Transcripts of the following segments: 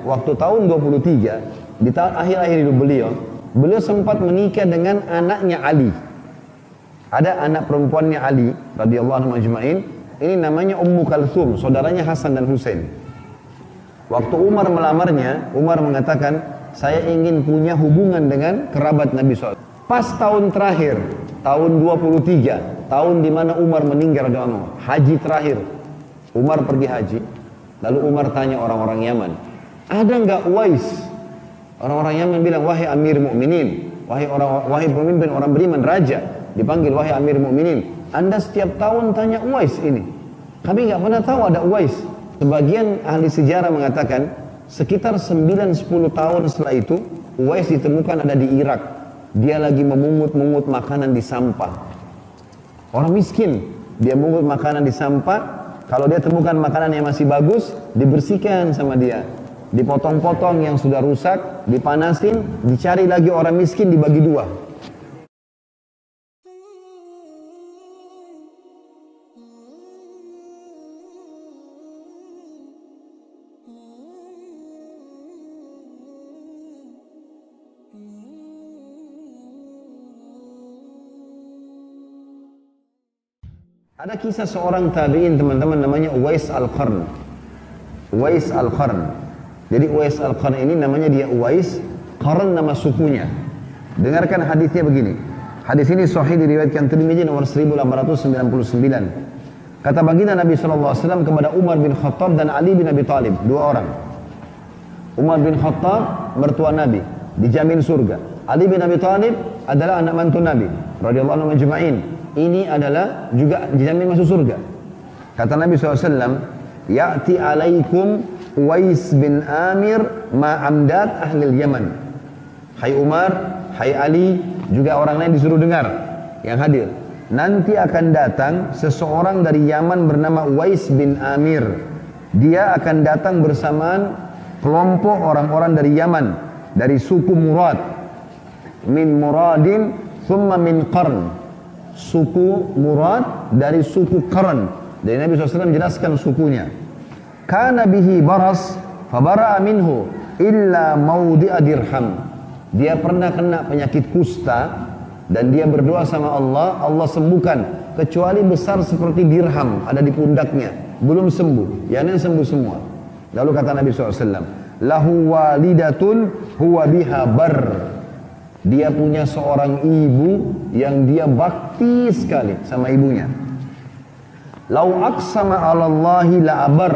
Waktu tahun 23, di tahun akhir-akhir hidup beliau sempat menikah dengan anaknya Ali. Ada anak perempuannya Ali radhiyallahu anhu ajma'in. Ini namanya Ummu Kalthum, saudaranya Hasan dan Husain. Waktu Umar melamarnya, Umar mengatakan, saya ingin punya hubungan dengan kerabat Nabi SAW. Pas tahun terakhir, tahun 23, tahun di mana Umar meninggal radhiyallahu anhu, haji terakhir. Umar pergi haji, lalu Umar tanya orang-orang Yaman, ada nggak Uwais? Orang-orang Yaman bilang, wahai Amir Mu'minin, wahai pemimpin orang beriman, raja, dipanggil wahai Amir Mu'minin, Anda setiap tahun tanya Uwais ini. Kami nggak pernah tahu ada Uwais. Sebagian ahli sejarah mengatakan, sekitar 9-10 tahun setelah itu, Uwais ditemukan ada di Irak. Dia lagi memungut-mungut makanan di sampah. Orang miskin, dia mungut makanan di sampah. Kalau dia temukan makanan yang masih bagus, dibersihkan sama dia. Dipotong-potong yang sudah rusak, dipanasin, dicari lagi orang miskin, dibagi dua. Ada kisah seorang tabi'in teman-teman namanya Uwais Al-Qarn. Uwais Al-Qarn. Jadi Uwais Al-Qarn ini namanya dia Uwais, Qarn nama sukunya. Dengarkan hadisnya begini. Hadis ini sahih diriwayatkan Tirmidzi nomor 1899. Kata baginda Nabi SAW kepada Umar bin Khattab dan Ali bin Abi Thalib, dua orang. Umar bin Khattab mertua Nabi, dijamin surga. Ali bin Abi Thalib adalah anak mantu Nabi radhiyallahu anhu ajma'in. Ini adalah juga dijamin masuk surga. Kata Nabi SAW, ya'ti alaikum Uwais bin Amir ma'amdat ahlil Yaman. Hai Umar, hai Ali, juga orang lain disuruh dengar yang hadir. Nanti akan datang seseorang dari Yaman bernama Uwais bin Amir. Dia akan datang bersamaan kelompok orang-orang dari Yaman, dari suku Murad. Min Muradin, thumma min Qarn. Suku Murad dari suku Qarn. Jadi Nabi SAW menjelaskan sukunya. Kana bihi baras fabara'a minhu illa maudhi'a dirham. Dia pernah kena penyakit kusta dan dia berdoa sama Allah, Allah sembuhkan, kecuali besar seperti dirham ada di pundaknya, belum sembuh. Yang lain sembuh semua. Lalu kata Nabi SAW, lahu walidatun huwa biha bar. Dia punya seorang ibu yang dia bakti sekali sama ibunya. Lau aqsama 'ala Allahi la'abar.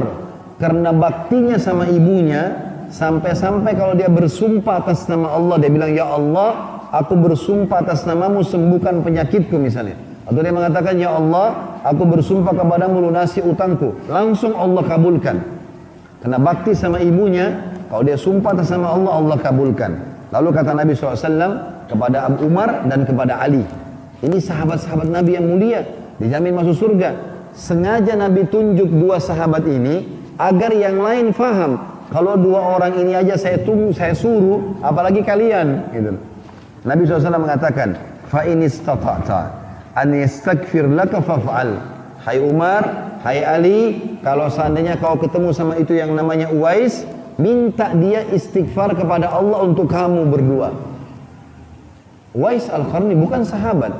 Karena baktinya sama ibunya, sampai-sampai kalau dia bersumpah atas nama Allah, dia bilang, ya Allah, aku bersumpah atas namamu, sembuhkan penyakitku misalnya. Atau dia mengatakan, ya Allah, aku bersumpah kepadamu, lunasi utangku. Langsung Allah kabulkan. Karena bakti sama ibunya, kalau dia sumpah atas nama Allah, Allah kabulkan. Lalu kata Nabi SAW kepada Abu Umar dan kepada Ali. Ini sahabat-sahabat Nabi yang mulia, dijamin masuk surga. Sengaja Nabi tunjuk dua sahabat ini, agar yang lain faham. Kalau dua orang ini aja saya suruh, apalagi kalian. Gitu. Nabi SAW mengatakan, fa in istata'ta an yastaghfir laka faf'al. Hai Umar, hai Ali, kalau seandainya kau ketemu sama itu yang namanya Uwais, minta dia istighfar kepada Allah untuk kamu berdua. Uwais Al-Qarni bukan sahabat.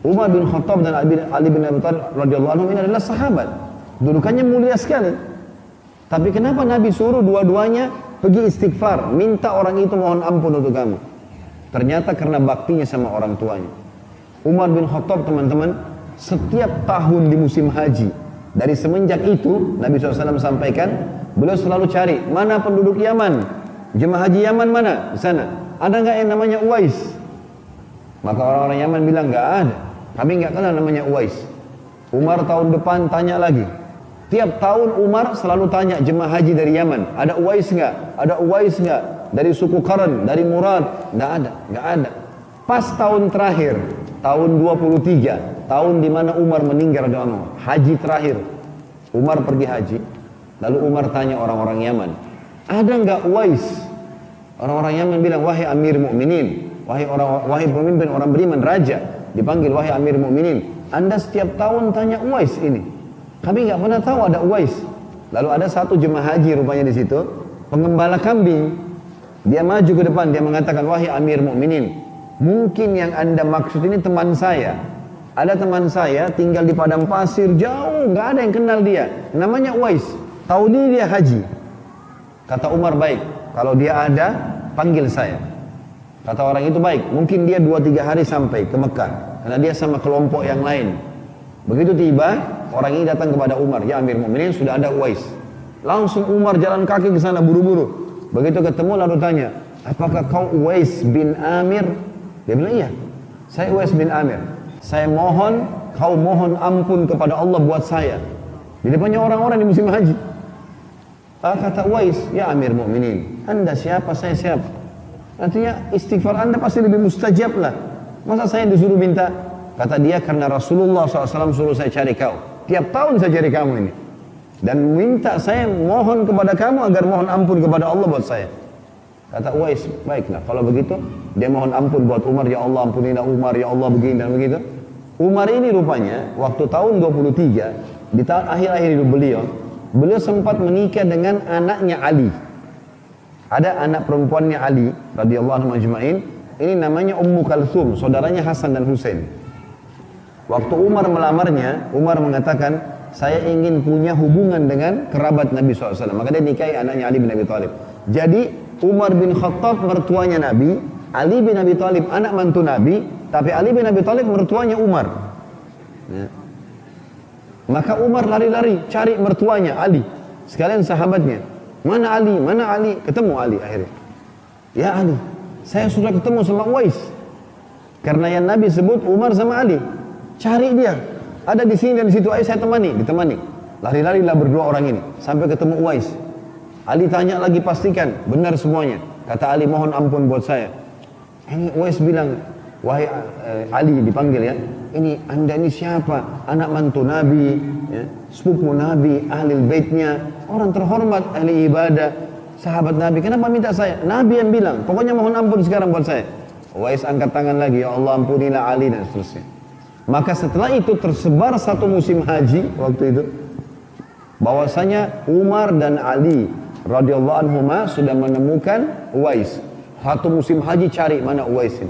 Umar bin Khattab dan Ali bin Abi Thalib radhiyallahu anhum ini adalah sahabat. Dudukannya mulia sekali. Tapi kenapa Nabi suruh dua-duanya pergi istighfar, minta orang itu mohon ampun untuk kamu? Ternyata karena baktinya sama orang tuanya. Umar bin Khattab teman-teman, setiap tahun di musim haji, dari semenjak itu Nabi SAW sampaikan, beliau selalu cari, mana penduduk Yaman? Jemaah haji Yaman mana? Di sana. Ada nggak yang namanya Uwais? Maka orang-orang Yaman bilang, nggak ada. Kami nggak kenal namanya Uwais. Umar tahun depan tanya lagi. Tiap tahun Umar selalu tanya jemaah haji dari Yaman, ada Uwais nggak? Ada Uwais nggak? Dari suku Qarn, dari Murad? Nggak ada, nggak ada. Pas tahun terakhir, tahun 23, tahun di mana Umar meninggal radhiyallahu anhu, haji terakhir. Umar pergi haji. Lalu Umar tanya orang-orang Yaman, ada nggak Uwais? Orang-orang Yaman bilang, wahai Amir Mu'minin, wahai pemimpin orang beriman, raja, dipanggil wahai Amir Mu'minin, Anda setiap tahun tanya Uwais ini. Kami nggak pernah tahu ada Uwais. Lalu ada satu jemaah haji rupanya di situ, pengembala kambing. Dia maju ke depan, dia mengatakan, wahai Amir Mukminin, mungkin yang Anda maksud ini teman saya. Ada teman saya tinggal di padang pasir jauh, nggak ada yang kenal dia. Namanya Uwais. Tahu dia haji. Kata Umar, baik. Kalau dia ada, panggil saya. Kata orang itu, baik. Mungkin dia 2-3 hari sampai ke Mekah. Karena dia sama kelompok yang lain. Begitu tiba, orang ini datang kepada Umar. Ya Amir Mukminin, sudah ada Uwais. Langsung Umar jalan kaki ke sana buru-buru. Begitu ketemu lalu tanya, apakah kau Uwais bin Amir? Dia bilang, iya, saya Uwais bin Amir. Saya mohon, kau mohon ampun kepada Allah buat saya. Di depannya orang-orang di musim haji. Kata Uwais, ya Amir Mukminin, Anda siapa, saya siapa? Artinya istighfar Anda pasti lebih mustajab lah. Masa saya disuruh minta? Kata dia, karena Rasulullah SAW suruh saya cari kau. Tiap tahun saya cari kamu ini. Dan minta saya mohon kepada kamu agar mohon ampun kepada Allah buat saya. Kata Uwais, baiklah kalau begitu. Dia mohon ampun buat Umar, ya Allah ampunilah Umar, ya Allah begini dan begitu. Umar ini rupanya waktu tahun 23, di tahun akhir-akhir hidup beliau sempat menikah dengan anaknya Ali. Ada anak perempuannya Ali radhiyallahu anhu ajma'in. Ini namanya Ummu Kalthum, saudaranya Hasan dan Husain. Waktu Umar melamarnya, Umar mengatakan, saya ingin punya hubungan dengan kerabat Nabi SAW. Maka dia nikahi anaknya Ali bin Abi Thalib. Jadi Umar bin Khattab mertuanya Nabi, Ali bin Abi Thalib anak mantu Nabi, tapi Ali bin Abi Thalib mertuanya Umar. Ya. Maka Umar lari-lari cari mertuanya Ali, sekalian sahabatnya. Mana Ali? Mana Ali? Ketemu Ali akhirnya. Ya Ali, saya sudah ketemu sama Uwais. Karena yang Nabi sebut Umar sama Ali. Cari dia. Ada di sini dan di situ, ayo saya ditemani. Lari-larilah berdua orang ini sampai ketemu Uwais. Ali tanya lagi, pastikan benar semuanya. Kata Ali, mohon ampun buat saya. Ini Uwais bilang, wahai Ali, dipanggil ya. Ini Anda ini siapa? Anak mantu Nabi, ya, sepupu Nabi, ahli baitnya, orang terhormat, ahli ibadah, sahabat Nabi. Kenapa minta saya? Nabi yang bilang, pokoknya mohon ampun sekarang buat saya. Uwais angkat tangan lagi, ya Allah ampunilah Ali dan seterusnya. Maka setelah itu tersebar satu musim haji waktu itu, bahwasanya Umar dan Ali radhiyallahu anhuma sudah menemukan Uwais. Satu musim haji cari mana Uwais ini.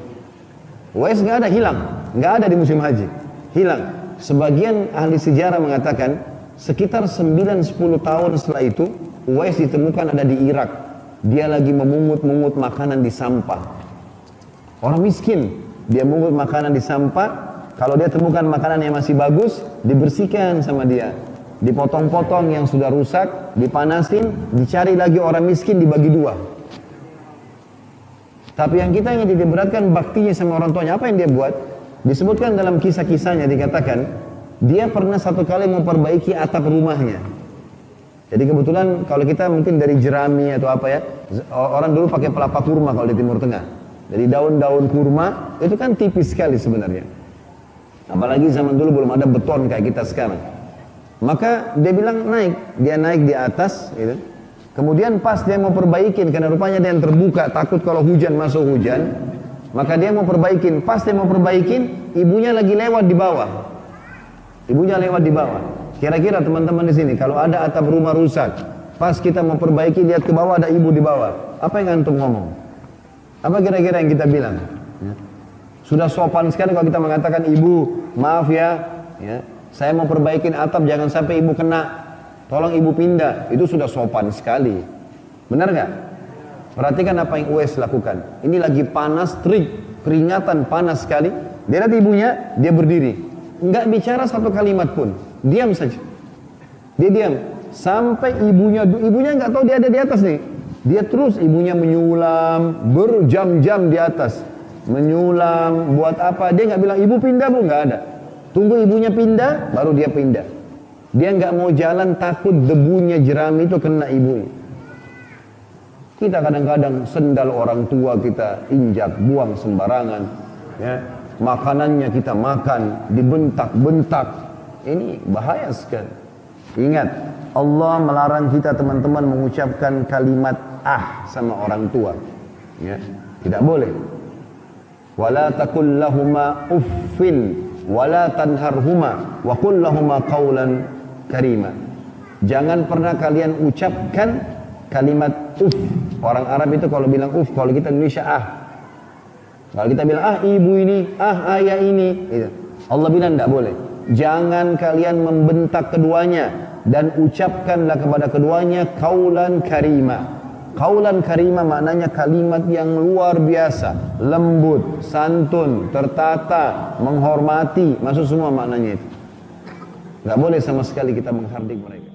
Uwais nggak ada, hilang, nggak ada di musim haji, hilang. Sebagian ahli sejarah mengatakan sekitar 9-10 tahun setelah itu Uwais ditemukan ada di Irak. Dia lagi memungut makanan di sampah. Orang miskin, dia mungut makanan di sampah. Kalau dia temukan makanan yang masih bagus, dibersihkan sama dia. Dipotong-potong yang sudah rusak, dipanasin, dicari lagi orang miskin, dibagi 2. Tapi yang kita ingin diberatkan baktinya sama orang tuanya. Apa yang dia buat? Disebutkan dalam kisah-kisahnya, dikatakan dia pernah satu kali memperbaiki atap rumahnya. Jadi kebetulan kalau kita mungkin dari jerami atau apa ya, orang dulu pakai pelapa kurma kalau di Timur Tengah. Jadi daun-daun kurma itu kan tipis sekali sebenarnya. Apalagi zaman dulu belum ada beton kayak kita sekarang. Maka dia bilang dia naik di atas gitu. Kemudian pas dia mau perbaikin, karena rupanya dia yang terbuka, takut kalau hujan masuk hujan. Maka dia mau perbaikin, pas dia mau perbaikin, ibunya lagi lewat di bawah. Ibunya lewat di bawah. Kira-kira teman-teman di sini, kalau ada atap rumah rusak, pas kita mau perbaiki, lihat ke bawah ada ibu di bawah. Apa yang antum ngomong? Apa kira-kira yang kita bilang? Ya. Sudah sopan sekali kalau kita mengatakan, ibu maaf ya, saya mau perbaikin atap, jangan sampai ibu kena, tolong ibu pindah. Itu sudah sopan sekali. Benar gak? Perhatikan apa yang Uwais lakukan. Ini lagi panas, terik, keringatan panas sekali. Dia lihat ibunya, dia berdiri, nggak bicara satu kalimat pun, diam saja. Dia diam sampai ibunya nggak tahu dia ada di atas nih. Dia terus, ibunya menyulam berjam-jam di atas. Menyulam, buat apa? Dia nggak bilang, ibu pindah bu, nggak ada. Tunggu ibunya pindah, baru dia pindah. Dia nggak mau jalan, takut debunya jerami itu kena ibunya. Kita kadang-kadang sendal orang tua kita injak, buang sembarangan. Ya. Makanannya kita makan, dibentak-bentak. Ini bahaya sekali. Ingat, Allah melarang kita teman-teman mengucapkan kalimat sama orang tua. Ya. Tidak boleh. Wala taqul lahuma uffin wala tanharhuma wa qul lahuma qawlan karima. Jangan pernah kalian ucapkan kalimat uf. Orang Arab itu kalau bilang uf, kalau kita Indonesia ah. Kalau kita bilang ah ibu ini, ah ayah ini, gitu. Allah bilang tidak boleh. Jangan kalian membentak keduanya dan ucapkanlah kepada keduanya kaulan karima. Kaulan karima maknanya kalimat yang luar biasa, lembut, santun, tertata, menghormati, masuk semua maknanya itu. Gak boleh sama sekali kita menghardik mereka.